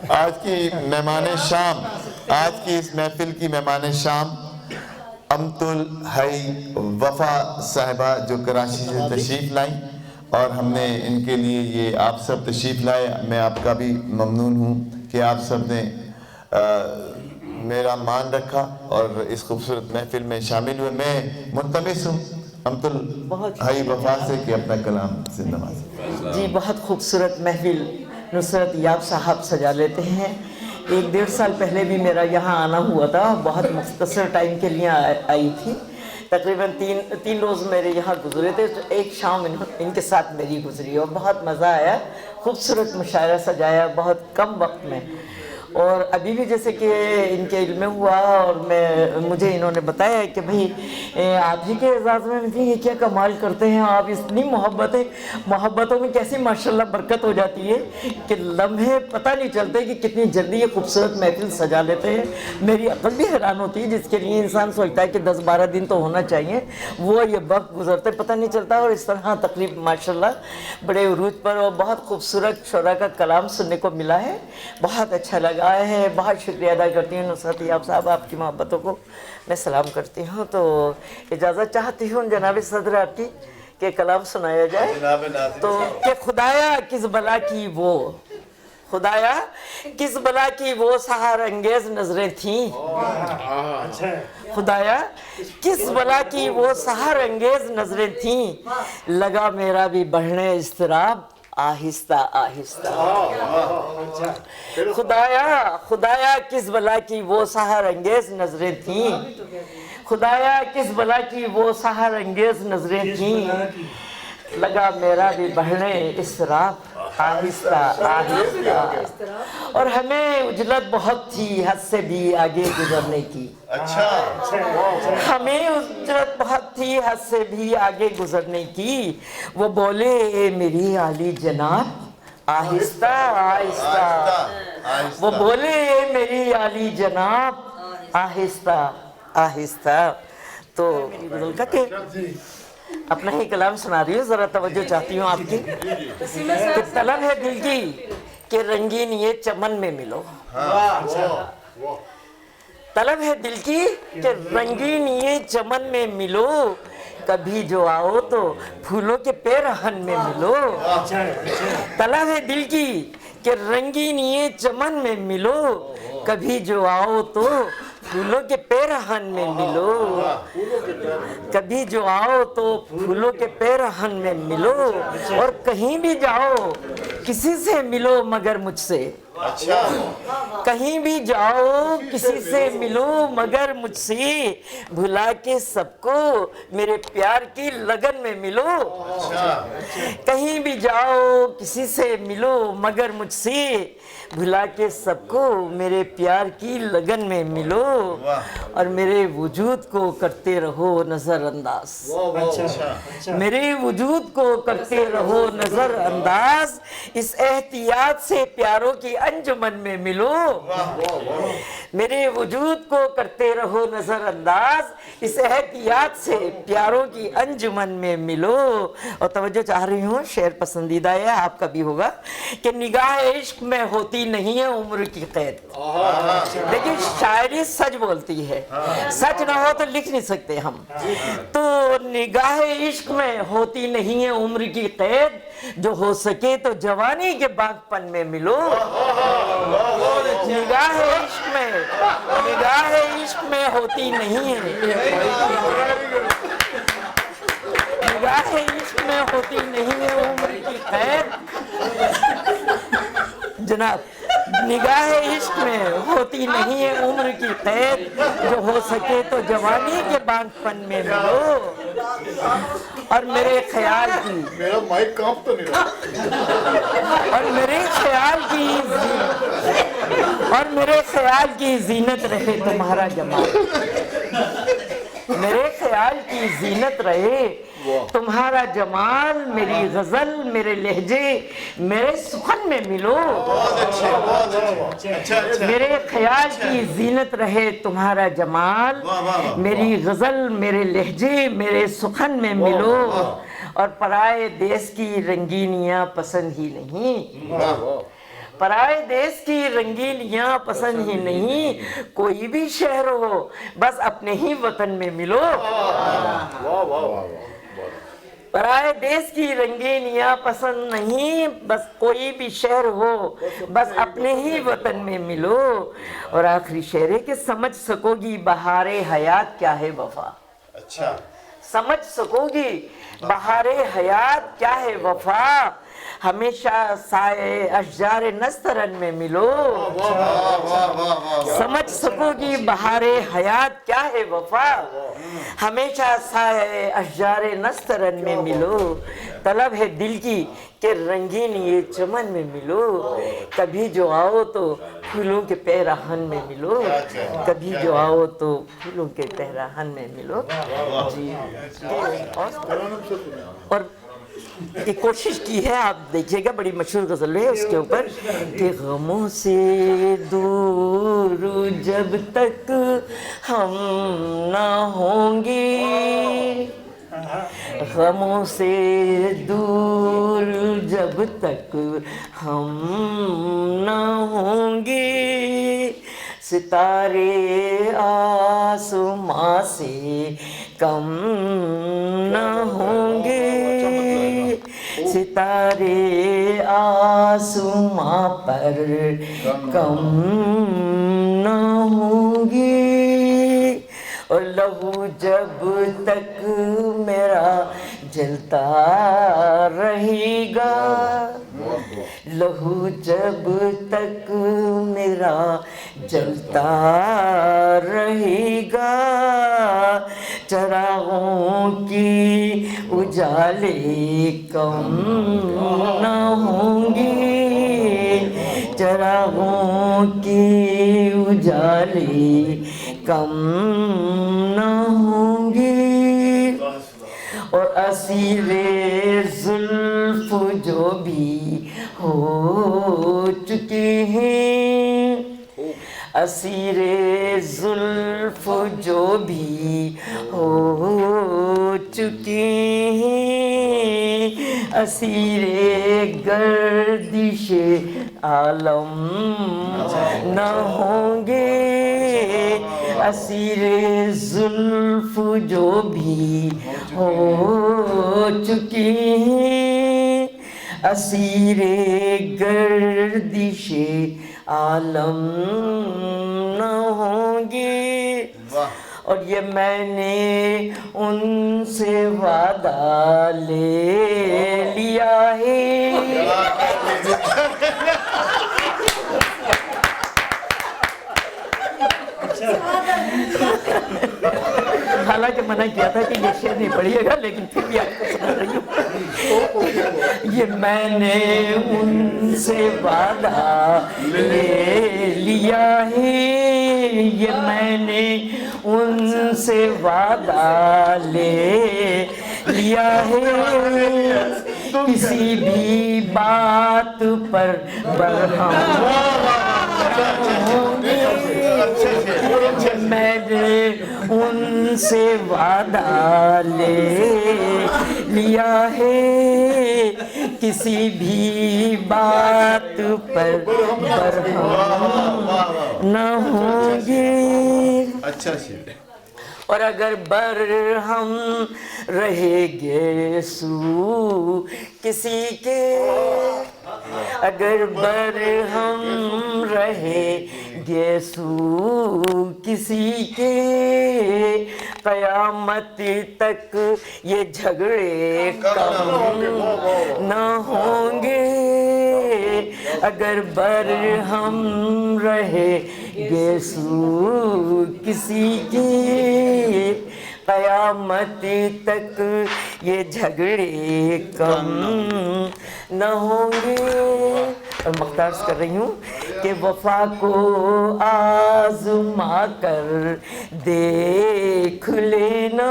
آج کی مہمان شام، آج کی اس محفل کی مہمان شام امت الحی وفا صاحبہ جو کراچی سے تشریف لائیں، اور ہم نے ان کے لیے یہ آپ سب تشریف لائے. میں آپ کا بھی ممنون ہوں کہ آپ سب نے میرا مان رکھا اور اس خوبصورت محفل میں شامل ہوئے. میں ملتمس ہوں امت الحی وفا سے کہ اپنا کلام سے نوازیں. جی بہت خوبصورت محفل نصرت یاب صاحب سجا لیتے ہیں. 1-1.5 سال پہلے بھی میرا یہاں آنا ہوا تھا، بہت مختصر ٹائم کے لیے آئی تھی. تقریباً تین روز میرے یہاں گزرے تھے. ایک شام ان کے ساتھ میری گزری اور بہت مزہ آیا. خوبصورت مشاعرہ سجایا بہت کم وقت میں. اور ابھی بھی جیسے کہ ان کے علم میں ہوا اور مجھے انہوں نے بتایا کہ بھئی آپ ہی کے اعزاز میں یہ کیا کمال کرتے ہیں آپ، اتنی محبتوں میں کیسی ماشاءاللہ برکت ہو جاتی ہے کہ لمحے پتہ نہیں چلتے کہ کتنی جلدی یہ خوبصورت محفل سجا لیتے ہیں. میری عقل بھی حیران ہوتی ہے، جس کے لیے انسان سوچتا ہے کہ 10-12 دن تو ہونا چاہیے، وہ یہ وقت گزرتے پتہ نہیں چلتا. اور اس طرح تقریب ماشاءاللہ بڑے عروج پر اور بہت خوبصورت شعراء کا کلام سننے کو ملا ہے. بہت اچھا لگا ہے. بہت شکریہ ادا کرتی ہوں نصرت یاب صاحب، آپ کی محبتوں کو میں سلام کرتی ہوں. تو اجازت چاہتی ہوں جناب صدر آپ کی کہ کلام سنایا جائے. تو کہ خدایا کس بلا کی وہ، خدایا کس بلا کی وہ سحر انگیز نظریں تھیں، خدایا کس بلا کی وہ سحر انگیز نظریں تھیں، لگا میرا بھی بڑھنے اضطراب آہستہ آہستہ. خدایا کس بلا کی وہ سحر انگیز نظریں تھیں، خدایا کس بلا کی وہ سحر انگیز نظریں تھیں، لگا میرا بھی بڑھنے اضطراب آہستہ آہستہ. اور ہمیں اجلت بہت تھی حد سے بھی آگے گزرنے کی، ہمیں اجلت بہت تھی حد سے بھی آگے گزرنے کی. وہ بولے اے میری عالی جناب آہستہ آہستہ، وہ بولے اے میری عالی جناب آہستہ آہستہ. تو میری غزل کا کہ اپنا ہی کلام سنا رہی ہوں، ذرا توجہ چاہتی ہوں آپ کی. کہ طلب ہے دل کی کہ رنگین یہ چمن میں ملو، طلب ہے دل کی کہ رنگین یہ چمن میں ملو، کبھی جو آؤ تو پھولوں کے پیرہن میں ملو. طلب ہے دل کی کہ رنگین یہ چمن میں ملو، کبھی جو آؤ تو پھولوں کے پیرہن میں ملو، کبھی جو آؤ تو پھولوں کے پیرہن میں ملو. اور کہیں بھی جاؤ کسی سے ملو مگر مجھ سے، کہیں بھی جاؤ کسی سے ملو مگر مجھ سے، بھلا کے سب کو میرے پیار کی لگن میں ملو. کہیں بھی جاؤ کسی سے ملو مگر مجھ سے، بھلا کے سب کو میرے پیار کی لگن میں ملو. اور میرے وجود کو کرتے رہو نظر انداز، میرے وجود کو کرتے رہو نظر انداز، اس احتیاط سے پیاروں کی انجمن میں ملو. میرے وجود کو کرتے رہو نظر انداز، اس احتیاط سے پیاروں کی انجمن میں ملو. اور توجہ چاہ رہی ہوں، شعر پسندیدہ ہے آپ کا بھی ہوگا کہ نگاہ عشق میں ہوتی نہیں ہے عمر کی قید. لیکن شاعری سچ بولتی ہے، سچ نہ ہو تو لکھ نہیں سکتے ہم. تو نگاہ عشق میں ہوتی نہیں ہے عمر کی قید، جو ہو سکے تو جوانی کے باغپن میں ملو. نگاہ عشق میں ہوتی نہیں ہے، نگاہ عشق میں ہوتی نہیں ہے عمر کی قید. جناب نگاہ عشق میں ہوتی نہیں ہے عمر کی قید، جو ہو سکے تو جوانی کے باغپن میں ملو. اور میرے خیال کی میرا مائک کانپ تو نہیں رہا، اور میرے خیال کی زینت رہے تمہارا جمال، میرے خیال کی زینت رہے تمہارا جمال. میری غزل میرے لہجے میرے سخن میں ملو، میرے خیال کی زینت رہے تمہارا جمال. میری غزل میرے لہجے میرے سخن میں ملو. اور پرائے دیس کی رنگینیاں پسند ہی نہیں، پرائے دیس کی رنگینیاں پسند ہی نہیں، کوئی بھی شہر ہو بس اپنے ہی وطن میں ملو۔ واہ واہ واہ پرائے دیس کی رنگینیاں پسند نہیں، بس کوئی بھی شہر ہو بس اپنے ہی وطن میں ملو۔ اور آخری شعر ہے کہ سمجھ سکو گی بہار حیات کیا ہے وفا۔ اچھا سمجھ سکو گی بہار حیات کیا ہے وفا، ہمیشہ سائے اشجار نسترن میں ملو۔ سمجھ سکو گی بہار حیات کیا ہے وفا، ہمیشہ سائے اشجار نسترن میں ملو۔ طلب ہے دل کی کہ رنگین یہ چمن میں ملو، کبھی جو آؤ تو پھولوں کے پیراہن میں ملو، کبھی جو آؤ تو پھولوں کے پیراہن میں ملو۔ جی اور ایک کوشش کی ہے، آپ دیکھیے گا، بڑی مشہور غزل ہے اس کے اوپر کہ غموں سے دور جب تک ہم نہ ہوں گے، غموں سے دور جب تک ہم نہ ہوں گے، ستارے آسماں سے کم نہ ہوں گے، ستارے آسماں پر کم نہ ہوں گے، اور لہو جب تک میرا جلتا رہے گا، لہو جب تک میرا جلتا رہے گا، چراغوں کی اجالے کم نہ ہوں گے، چراغوں کی اجالے کم نہ ہوں گے، اور اسیر زلف جو بھی ہو چکے ہیں، اسیر زلف جو بھی ہو چکے ہیں، اسیر گردش عالم نہ ہوں گے، اسیر زلف جو بھی ہو چکے ہیں، اسیر گردش عالم نہ ہوں گے۔ اور یہ میں نے ان سے وعدہ لے لیا ہے، حالانکہ منع کیا تھا کہ یہ شعر نہیں پڑھیے گا، لیکن پھر بھی آپ کو سنا رہی ہوں۔ یہ میں نے ان سے وعدہ لے لیا ہے، یہ میں نے ان سے وعدہ لے لیا ہے، کسی بھی بات پر برہم ہوں گے، میں نے ان سے وعدہ لے لیا ہے، کسی بھی بات پر برہم نہ ہوں گے۔ اچھا شعر۔ اور اگر برہم رہے گے سو کسی کے، اگر برہم رہے گے سو کسی کے، قیامت تک یہ جھگڑے کم نہ ہوں گے، اگر برہم رہے گے سو کسی کے، قیامت تک یہ جھگڑے کم نہ ہوں گے۔ اور مختار کر رہی ہوں کہ وفا کو آزما کر دیکھ لینا،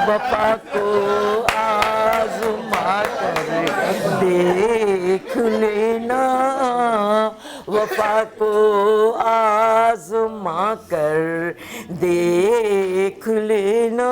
وفا کو آزما کر دیکھ لینا، وفا کو آزما کر دیکھ لینا،